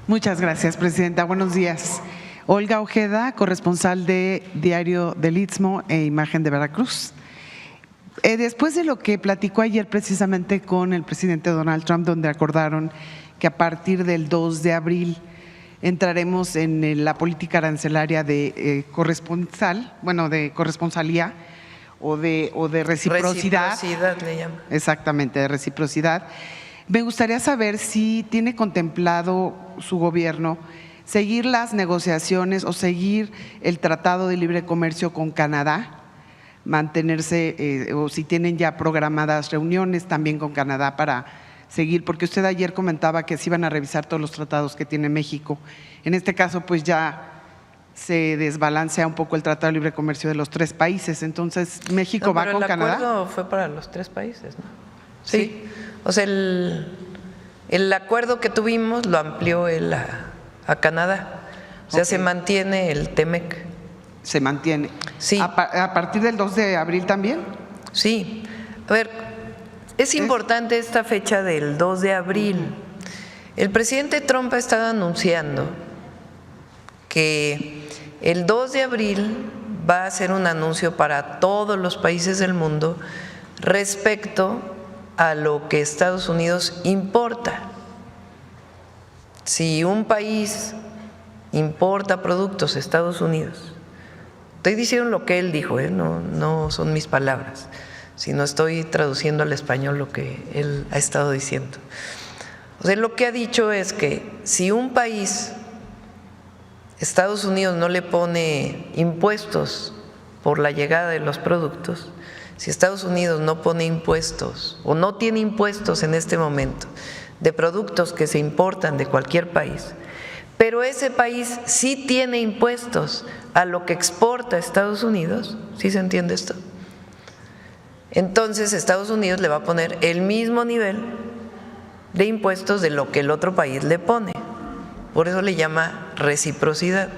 Muchas gracias, presidenta. Buenos días. Olga Ojeda, corresponsal de Diario del Istmo e Imagen de Veracruz. Después de lo que platicó ayer precisamente con el presidente Donald Trump, donde acordaron que a partir del 2 de abril entraremos en la política arancelaria de corresponsalía o de reciprocidad. Reciprocidad le llama. Exactamente, de reciprocidad. Me gustaría saber si tiene contemplado su gobierno seguir las negociaciones o seguir el Tratado de Libre Comercio con Canadá, mantenerse o si tienen ya programadas reuniones también con Canadá para seguir, porque usted ayer comentaba que se iban a revisar todos los tratados que tiene México. En este caso, pues ya se desbalancea un poco el Tratado de Libre Comercio de los tres países. Entonces, ¿México va con Canadá? El acuerdo fue para los tres países, ¿no? Sí. O sea, el acuerdo que tuvimos lo amplió él a Canadá. O sea, se mantiene el TEMEC. Se mantiene. Sí. ¿A partir del 2 de abril también? Sí. A ver, es importante esta fecha del 2 de abril. El presidente Trump ha estado anunciando que el 2 de abril va a ser un anuncio para todos los países del mundo respecto a lo que Estados Unidos importa. Si un país importa productos a Estados Unidos, estoy diciendo lo que él dijo, no son mis palabras, sino estoy traduciendo al español lo que él ha estado diciendo. O sea, lo que ha dicho es que si un país, Estados Unidos, no le pone impuestos por la llegada de los productos, si Estados Unidos no pone impuestos o no tiene impuestos en este momento de productos que se importan de cualquier país, pero ese país sí tiene impuestos a lo que exporta a Estados Unidos, ¿sí se entiende esto? Entonces Estados Unidos le va a poner el mismo nivel de impuestos de lo que el otro país le pone. Por eso le llama reciprocidad.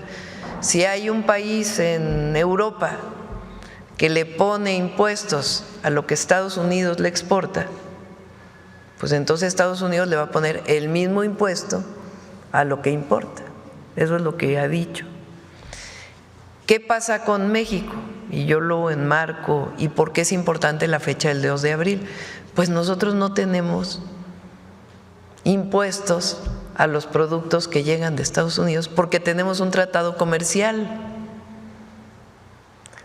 Si hay un país en Europa que le pone impuestos a lo que Estados Unidos le exporta, pues entonces Estados Unidos le va a poner el mismo impuesto a lo que importa. Eso es lo que ha dicho. ¿Qué pasa con México? Y yo lo enmarco. ¿Y por qué es importante la fecha del 2 de abril? Pues nosotros no tenemos impuestos a los productos que llegan de Estados Unidos porque tenemos un tratado comercial.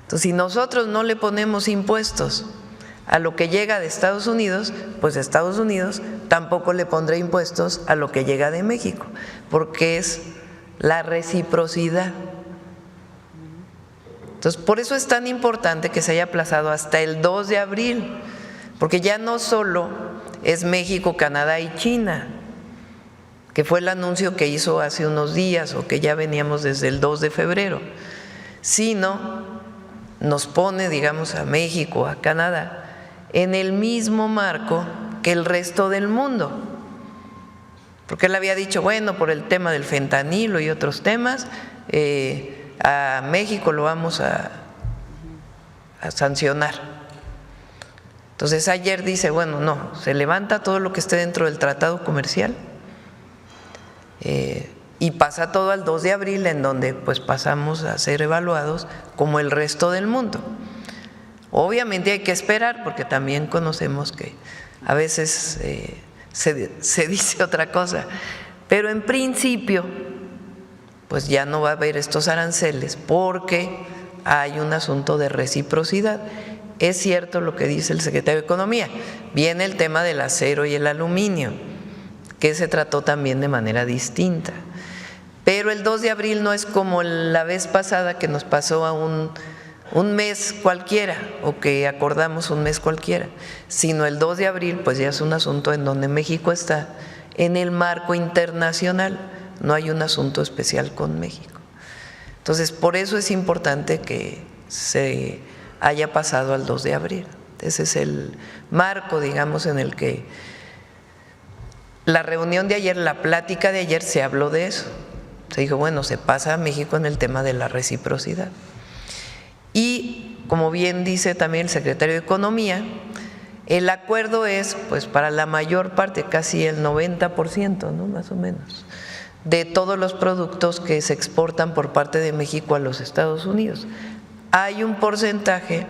Entonces, si nosotros no le ponemos impuestos a lo que llega de Estados Unidos, pues Estados Unidos tampoco le pondrá impuestos a lo que llega de México, porque es la reciprocidad. Entonces, por eso es tan importante que se haya aplazado hasta el 2 de abril, porque ya no solo es México, Canadá y China, que fue el anuncio que hizo hace unos días o que ya veníamos desde el 2 de febrero, sino nos pone, digamos, a México, a Canadá, en el mismo marco que el resto del mundo. Porque él había dicho, bueno, por el tema del fentanilo y otros temas, a México lo vamos a sancionar. Entonces ayer dice, bueno, no, se levanta todo lo que esté dentro del tratado comercial y pasa todo al 2 de abril, en donde pues pasamos a ser evaluados como el resto del mundo. Obviamente hay que esperar, porque también conocemos que a veces se dice otra cosa, pero en principio pues ya no va a haber estos aranceles porque hay un asunto de reciprocidad. Es cierto lo que dice el secretario de Economía, viene el tema del acero y el aluminio, que se trató también de manera distinta. Pero el 2 de abril no es como la vez pasada que nos pasó a un mes cualquiera o que acordamos un mes cualquiera, sino el 2 de abril pues ya es un asunto en donde México está en el marco internacional, no hay un asunto especial con México. Entonces, por eso es importante que se haya pasado al 2 de abril. Ese es el marco, digamos, en el que la reunión de ayer, la plática de ayer se habló de eso. Se dijo, bueno, se pasa a México en el tema de la reciprocidad. Y como bien dice también el secretario de Economía, el acuerdo es pues para la mayor parte, casi el 90%, ¿no? Más o menos, de todos los productos que se exportan por parte de México a los Estados Unidos. Hay un porcentaje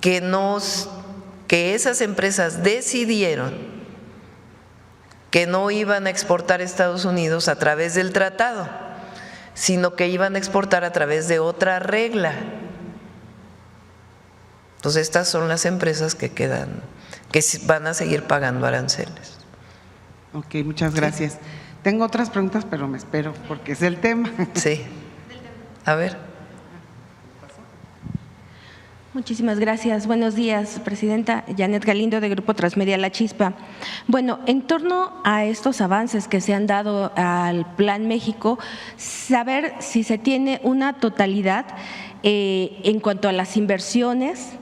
que esas empresas decidieron que no iban a exportar a Estados Unidos a través del tratado, sino que iban a exportar a través de otra regla. Entonces estas son las empresas que van a seguir pagando aranceles. Ok, muchas gracias. Sí. Tengo otras preguntas, pero me espero porque es el tema. Sí. A ver. Muchísimas gracias. Buenos días, Presidenta. Janet Galindo, de Grupo Transmedia La Chispa. Bueno, en torno a estos avances que se han dado al Plan México, saber si se tiene una totalidad en cuanto a las inversiones,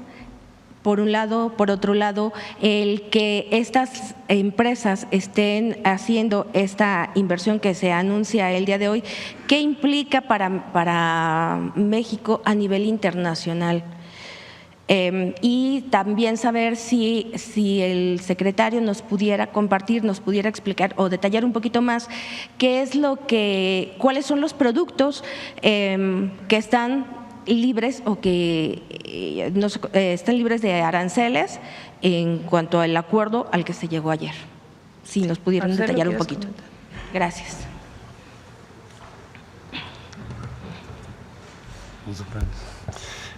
por un lado, por otro lado, el que estas empresas estén haciendo esta inversión que se anuncia el día de hoy, ¿qué implica para México a nivel internacional? Y también saber si el secretario nos pudiera compartir, nos pudiera explicar o detallar un poquito más cuáles son los productos que están libres o que están libres de aranceles en cuanto al acuerdo al que se llegó ayer. Si nos pudieran detallar un poquito. Gracias.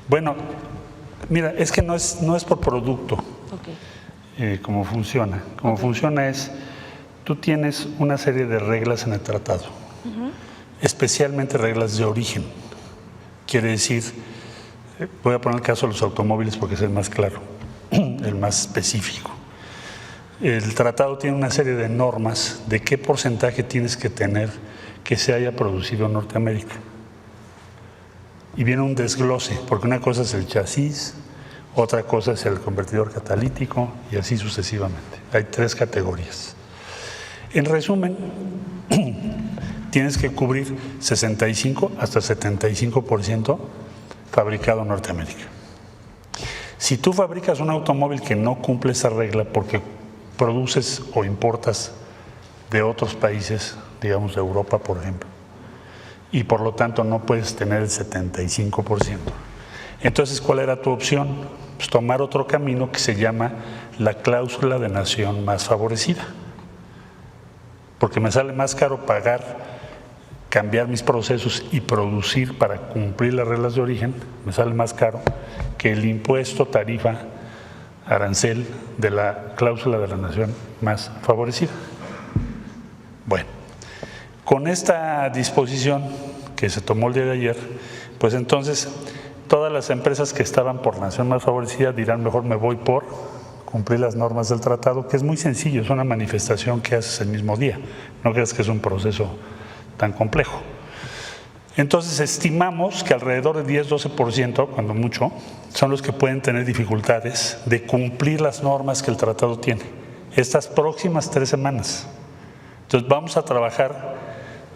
Bueno, mira, es que no es por producto. Okay. Cómo funciona. Cómo funciona es, tú tienes una serie de reglas en el tratado, especialmente reglas de origen. Quiere decir, voy a poner el caso de los automóviles porque es el más claro, el más específico. El tratado tiene una serie de normas de qué porcentaje tienes que tener que se haya producido en Norteamérica. Y viene un desglose, porque una cosa es el chasis, otra cosa es el convertidor catalítico y así sucesivamente. Hay 3 categorías. En resumen, tienes que cubrir 65 hasta 75% fabricado en Norteamérica. Si tú fabricas un automóvil que no cumple esa regla porque produces o importas de otros países, digamos de Europa, por ejemplo, y por lo tanto no puedes tener el 75%, entonces, ¿cuál era tu opción? Pues tomar otro camino que se llama la cláusula de nación más favorecida, porque me sale más caro cambiar mis procesos y producir para cumplir las reglas de origen, me sale más caro que el impuesto, tarifa, arancel de la cláusula de la nación más favorecida. Bueno, con esta disposición que se tomó el día de ayer, pues entonces todas las empresas que estaban por nación más favorecida dirán, mejor me voy por cumplir las normas del tratado, que es muy sencillo, es una manifestación que haces el mismo día, no creas que es un proceso tan complejo. Entonces estimamos que alrededor de 10-12%, cuando mucho, son los que pueden tener dificultades de cumplir las normas que el tratado tiene estas próximas 3 semanas. Entonces vamos a trabajar,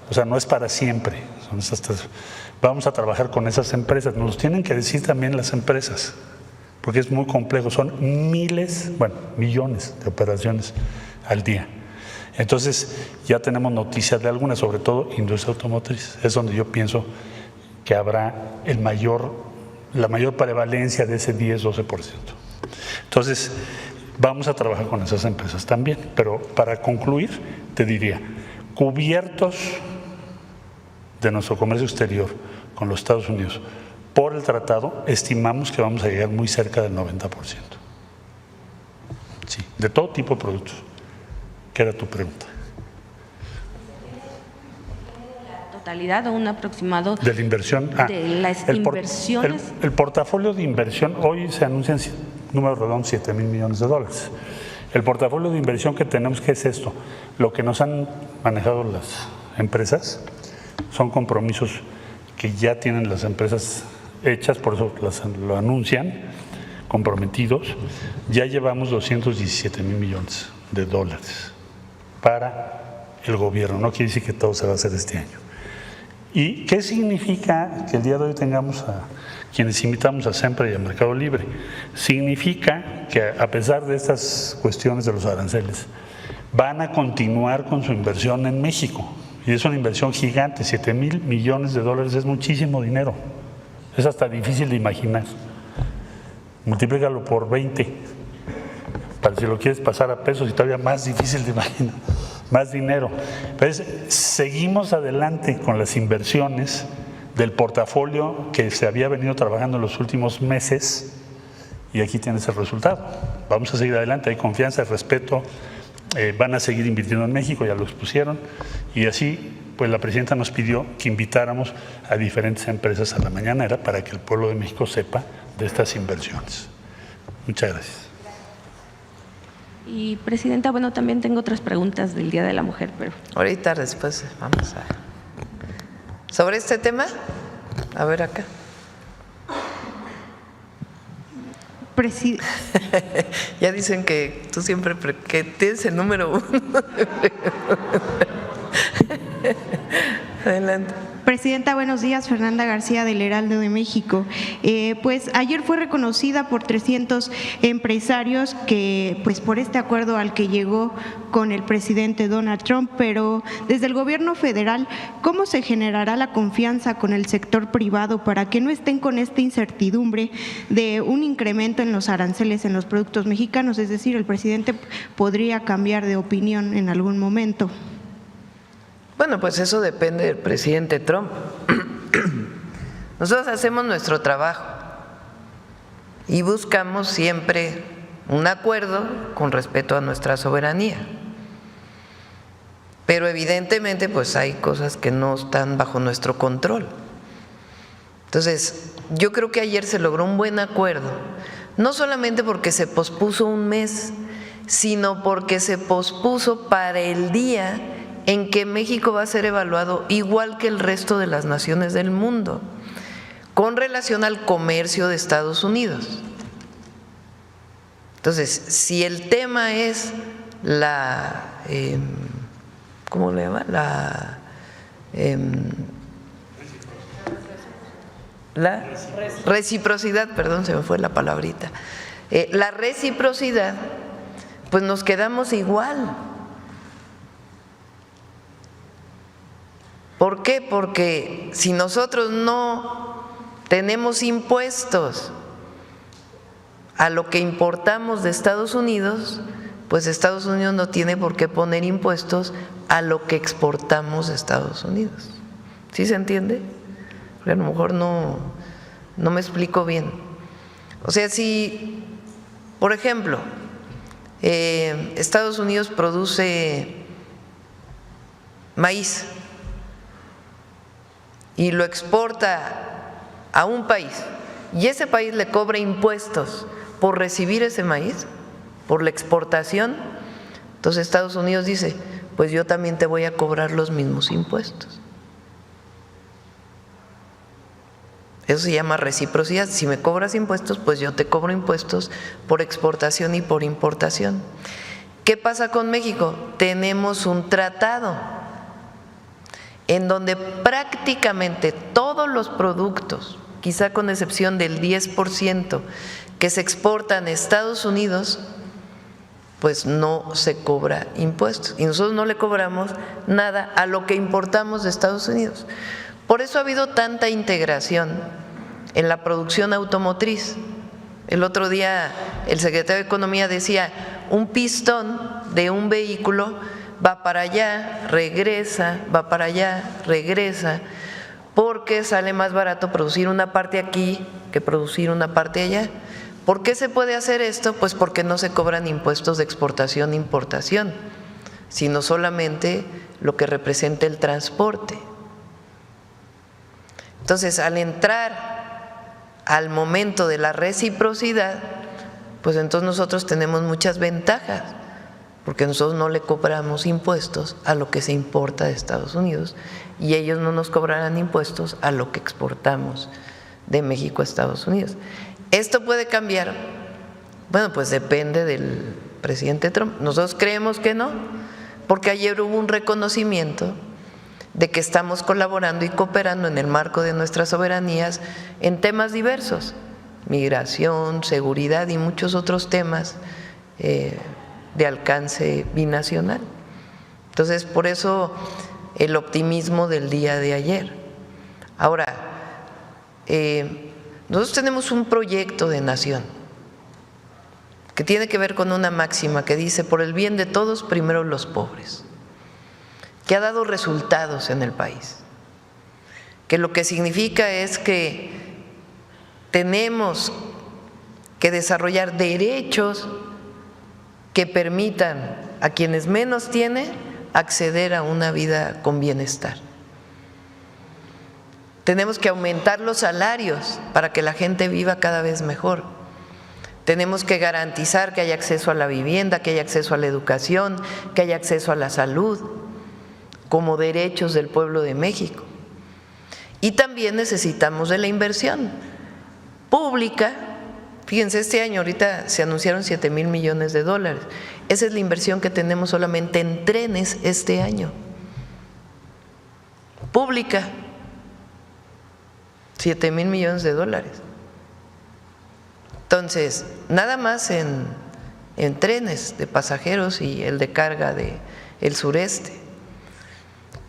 o sea, no es para siempre, son estas 3. Vamos a trabajar con esas empresas, nos los tienen que decir también las empresas, porque es muy complejo, son millones de operaciones al día. Entonces ya tenemos noticias de algunas, sobre todo industria automotriz, es donde yo pienso que habrá la mayor prevalencia de ese 10-12%. Entonces vamos a trabajar con esas empresas también, pero para concluir te diría, cubiertos de nuestro comercio exterior con los Estados Unidos por el tratado, estimamos que vamos a llegar muy cerca del 90%. Sí, de todo tipo de productos. ¿Qué era tu pregunta? ¿La totalidad o un aproximado de la inversión? De las inversiones. El portafolio de inversión, hoy se anuncian números redondos, $7,000 millones. El portafolio de inversión que tenemos, ¿qué es esto? Lo que nos han manejado las empresas son compromisos que ya tienen las empresas hechas, por eso lo anuncian, comprometidos. Ya llevamos $217,000 millones para el gobierno, no quiere decir que todo se va a hacer este año. ¿Y qué significa que el día de hoy tengamos a quienes invitamos a SEMPRE y a Mercado Libre? Significa que a pesar de estas cuestiones de los aranceles, van a continuar con su inversión en México. Y es una inversión gigante, 7,000 millones de dólares es muchísimo dinero. Es hasta difícil de imaginar. Multiplícalo por 20, para si lo quieres pasar a pesos y todavía más difícil de imaginar, más dinero. Entonces, seguimos adelante con las inversiones del portafolio que se había venido trabajando en los últimos meses y aquí tienes el resultado. Vamos a seguir adelante, hay confianza, respeto, van a seguir invirtiendo en México, ya lo expusieron, y así pues la presidenta nos pidió que invitáramos a diferentes empresas a la mañanera para que el pueblo de México sepa de estas inversiones. Muchas gracias. Y presidenta, bueno, también tengo otras preguntas del Día de la Mujer, pero… Ahorita después vamos a… ¿Sobre este tema? A ver acá. Ya dicen que tú siempre que tienes el número 1. Adelante. Presidenta, buenos días. Fernanda García del Heraldo de México. Pues ayer fue reconocida por 300 empresarios que, pues por este acuerdo al que llegó con el presidente Donald Trump, pero desde el gobierno federal, ¿cómo se generará la confianza con el sector privado para que no estén con esta incertidumbre de un incremento en los aranceles en los productos mexicanos? Es decir, el presidente podría cambiar de opinión en algún momento. Bueno, pues eso depende del presidente Trump. Nosotros hacemos nuestro trabajo y buscamos siempre un acuerdo con respeto a nuestra soberanía. Pero evidentemente pues hay cosas que no están bajo nuestro control. Entonces, yo creo que ayer se logró un buen acuerdo, no solamente porque se pospuso un mes, sino porque se pospuso para el día en que México va a ser evaluado igual que el resto de las naciones del mundo con relación al comercio de Estados Unidos. Entonces, si el tema es la, ¿cómo le llama? La reciprocidad, perdón, se me fue la palabrita. La reciprocidad, pues nos quedamos igual. ¿Por qué? Porque si nosotros no tenemos impuestos a lo que importamos de Estados Unidos, pues Estados Unidos no tiene por qué poner impuestos a lo que exportamos de Estados Unidos. ¿Sí se entiende? Porque a lo mejor no me explico bien. O sea, si, por ejemplo, Estados Unidos produce maíz y lo exporta a un país y ese país le cobra impuestos por recibir ese maíz, por la exportación, entonces Estados Unidos dice, pues yo también te voy a cobrar los mismos impuestos. Eso se llama reciprocidad. Si me cobras impuestos, pues yo te cobro impuestos por exportación y por importación. ¿Qué pasa con México? Tenemos un tratado en donde prácticamente todos los productos, quizá con excepción del 10% que se exportan a Estados Unidos, pues no se cobra impuestos. Y nosotros no le cobramos nada a lo que importamos de Estados Unidos. Por eso ha habido tanta integración en la producción automotriz. El otro día el secretario de Economía decía, un pistón de un vehículo va para allá, regresa, va para allá, regresa, porque sale más barato producir una parte aquí que producir una parte allá. ¿Por qué se puede hacer esto? Pues porque no se cobran impuestos de exportación e importación, sino solamente lo que representa el transporte. Entonces, al entrar al momento de la reciprocidad, pues entonces nosotros tenemos muchas ventajas, porque nosotros no le cobramos impuestos a lo que se importa de Estados Unidos y ellos no nos cobrarán impuestos a lo que exportamos de México a Estados Unidos. ¿Esto puede cambiar? Bueno, pues depende del presidente Trump. Nosotros creemos que no, porque ayer hubo un reconocimiento de que estamos colaborando y cooperando en el marco de nuestras soberanías en temas diversos, migración, seguridad y muchos otros temas de alcance binacional. Entonces, por eso el optimismo del día de ayer. Ahora, nosotros tenemos un proyecto de nación que tiene que ver con una máxima que dice: por el bien de todos, primero los pobres, que ha dado resultados en el país, que lo que significa es que tenemos que desarrollar derechos que permitan a quienes menos tienen acceder a una vida con bienestar. Tenemos que aumentar los salarios para que la gente viva cada vez mejor. Tenemos que garantizar que haya acceso a la vivienda, que haya acceso a la educación, que haya acceso a la salud, como derechos del pueblo de México. Y también necesitamos de la inversión pública. Fíjense, este año ahorita se anunciaron 7,000 millones de dólares. Esa es la inversión que tenemos solamente en trenes este año. Pública, 7,000 millones de dólares. Entonces, nada más en trenes de pasajeros y el de carga del sureste.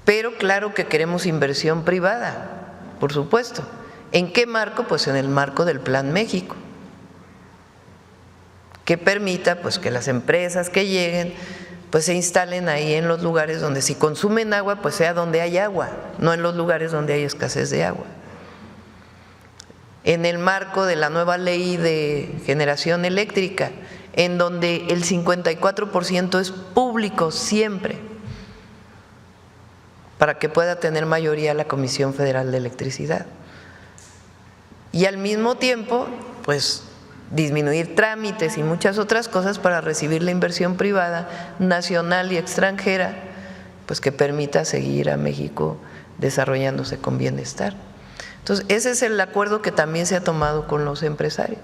Pero claro que queremos inversión privada, por supuesto. ¿En qué marco? Pues en el marco del Plan México, que permita pues que las empresas que lleguen pues se instalen ahí en los lugares donde, si consumen agua, pues sea donde hay agua, no en los lugares donde hay escasez de agua. En el marco de la nueva ley de generación eléctrica, en donde el 54% es público siempre, para que pueda tener mayoría la Comisión Federal de Electricidad. Y al mismo tiempo, pues disminuir trámites y muchas otras cosas para recibir la inversión privada nacional y extranjera, pues que permita seguir a México desarrollándose con bienestar. Entonces, ese es el acuerdo que también se ha tomado con los empresarios.